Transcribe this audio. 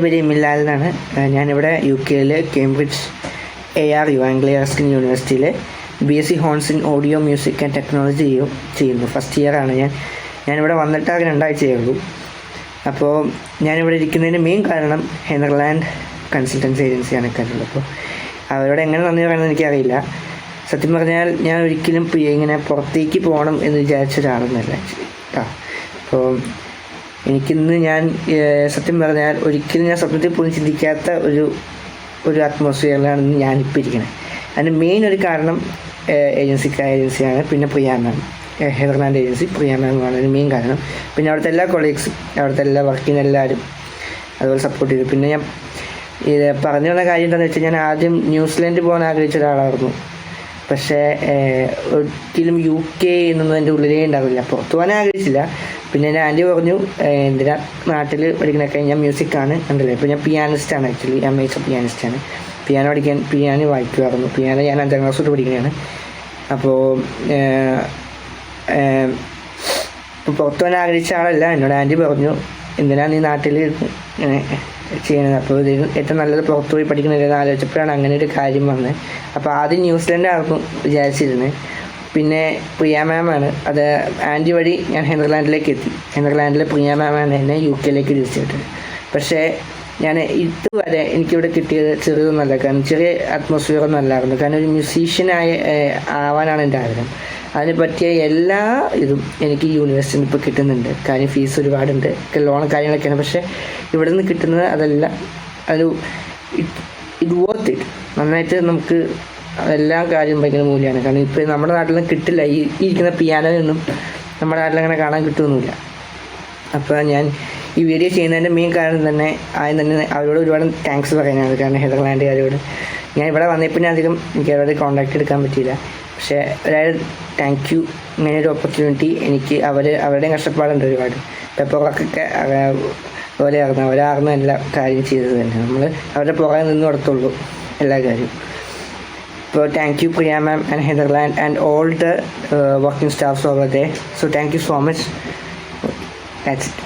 പേര് മിലാൽ എന്നാണ്. ഞാനിവിടെ UK Cambridge ARU Anglia Ruskin യൂണിവേഴ്സിറ്റിയിൽ BSc horns in audio music and technology ചെയ്യുന്നു. ഫസ്റ്റ് ഇയറാണ് ഞാനിവിടെ വന്നിട്ട് ആകെ 2 ആഴ്ചയേ ഉള്ളൂ. അപ്പോൾ ഞാനിവിടെ ഇരിക്കുന്നതിന് മെയിൻ കാരണം നെതർലാൻഡ് കൺസൾട്ടൻസി ഏജൻസിയാണ് കണ്ടുള്ളത്. അപ്പോൾ അവരോട് എങ്ങനെ നന്ദി പറയുന്നത് എനിക്കറിയില്ല. സത്യം പറഞ്ഞാൽ ഞാൻ ഒരിക്കലും ഇങ്ങനെ പുറത്തേക്ക് പോകണം എന്ന് വിചാരിച്ച ഒരാളൊന്നുമല്ല ആക്ച്വലി. അപ്പോൾ എനിക്കിന്ന് സത്യം പറഞ്ഞാൽ ഒരിക്കലും ഞാൻ സ്വപ്നത്തിൽ പോലും ചിന്തിക്കാത്ത ഒരു അറ്റ്മോസ്ഫിയറിലാണ് ഞാനിപ്പോൾ ഇരിക്കുന്നത്. അതിന് മെയിൻ ഒരു കാരണം ഏജൻസിയാണ്. പിന്നെ പ്രിയ മാം, നെതർലാൻഡ് ഏജൻസി പ്രിയ മാമാണ് അതിന് മെയിൻ കാരണം. പിന്നെ അവിടുത്തെ എല്ലാ കൊളീഗ്സും, അവിടുത്തെ എല്ലാ വർക്കിന് എല്ലാവരും അതുപോലെ സപ്പോർട്ട് ചെയ്തു. പിന്നെ ഞാൻ ഇത് പറഞ്ഞു വന്ന കാര്യം എന്താണെന്ന് വെച്ചാൽ, ഞാൻ ആദ്യം ന്യൂസിലൻഡ് പോകാൻ ആഗ്രഹിച്ച ഒരാളായിരുന്നു. പക്ഷേ ഒരിക്കലും UK എന്നൊന്നും എൻ്റെ ഉള്ളിലേ ഉണ്ടാവില്ല, പുറത്തു പോകാൻ ആഗ്രഹിച്ചില്ല. പിന്നെ എൻ്റെ ആൻറ്റി പറഞ്ഞു, എന്തിനാ നാട്ടിൽ പഠിക്കണൊക്കെ, ഞാൻ മ്യൂസിക്കാണ് കണ്ടില്ലേ. ഇപ്പോൾ ഞാൻ പിയാനിസ്റ്റാണ് ആക്ച്വലി, അമേച്ചർ പിയാനിസ്റ്റാണ്. പിയാനോ വായിക്കുമായിരുന്നു. പിയാനോ ഞാൻ 5ാം ക്ലാസ് തൊട്ട് പഠിക്കുന്നതാണ്. അപ്പോൾ ഇപ്പോൾ പുറത്തു പോകാൻ ആഗ്രഹിച്ച ആളല്ല. എന്നോട് ആൻറ്റി പറഞ്ഞു, എന്തിനാണ് നീ നാട്ടിൽ ഇങ്ങനെ ചെയ്യുന്നത്, അപ്പോൾ ഇതിന് ഏറ്റവും നല്ലത് പുറത്ത് പോയി പഠിക്കുന്നതെന്ന് ആലോചിച്ചപ്പോഴാണ് അങ്ങനെ ഒരു കാര്യം വന്നത്. അപ്പോൾ ആദ്യം ന്യൂസിലൻഡായിരുന്നു വിചാരിച്ചിരുന്നത്. പിന്നെ പ്രിയ മാമാണ്, അത് ആൻറ്റി വഴി ഞാൻ നെതർലാൻഡിലേക്ക് എത്തി. നെതർലാൻഡിലെ പ്രിയ മാമാണ് എന്നെ UK തിരിച്ചിട്ടത്. പക്ഷേ ഞാൻ ഇതുവരെ എനിക്കിവിടെ കിട്ടിയത് ചെറിയൊന്നുമല്ല, കാരണം ചെറിയ അറ്റ്മോസ്ഫിയറൊന്നും അല്ലായിരുന്നു. കാരണം ഒരു ആവാനാണ് എൻ്റെ ആഗ്രഹം. അതിന് പറ്റിയ എല്ലാ ഇതും എനിക്ക് യൂണിവേഴ്സിറ്റിയിൽ ഇപ്പോൾ കിട്ടുന്നുണ്ട്. കാര്യം ഫീസ് ഒരുപാടുണ്ട്, ലോൺ കാര്യങ്ങളൊക്കെയാണ്. പക്ഷേ ഇവിടെ നിന്ന് കിട്ടുന്നത് അതെല്ലാം ഇത് വർത്ത് ഇറ്റ്. നന്നായിട്ട് നമുക്ക് എല്ലാ കാര്യം ഭയങ്കര മൂല്യമാണ്. കാരണം ഇപ്പോൾ നമ്മുടെ നാട്ടിൽ നിന്ന് കിട്ടില്ല, ഈ ഇരിക്കുന്ന പിയാനോയൊന്നും നമ്മുടെ നാട്ടിലങ്ങനെ കാണാൻ കിട്ടുമൊന്നുമില്ല. അപ്പോൾ ഞാൻ ഈ വീഡിയോ ചെയ്യുന്നതിൻ്റെ മെയിൻ കാരണം തന്നെ ആദ്യം തന്നെ അവരോട് ഒരുപാട് താങ്ക്സ് പറയാനാണ്. കാരണം നെതർലാൻഡുകാരോട് ഞാൻ ഇവിടെ വന്നപ്പോൾ അധികം എനിക്ക് അവരോട് കോൺടാക്ട് എടുക്കാൻ പറ്റിയില്ല. പക്ഷേ ഒരാൾ താങ്ക് യു, ഇങ്ങനെ ഒരു ഓപ്പർച്യൂണിറ്റി എനിക്ക് അവരുടെയും കഷ്ടപ്പാടുണ്ട് ഒരുപാട്. പേപ്പർ വർക്കൊക്കെ അവരാർന്ന് എല്ലാ കാര്യം ചെയ്തത് തന്നെ. നമ്മൾ അവരുടെ പുറകെ നിന്ന് കൊടുത്തുള്ളൂ എല്ലാ കാര്യവും. അപ്പോൾ thank you Priya ma'am and Netherland and all the working staffs over they. So thank you so much. That's it.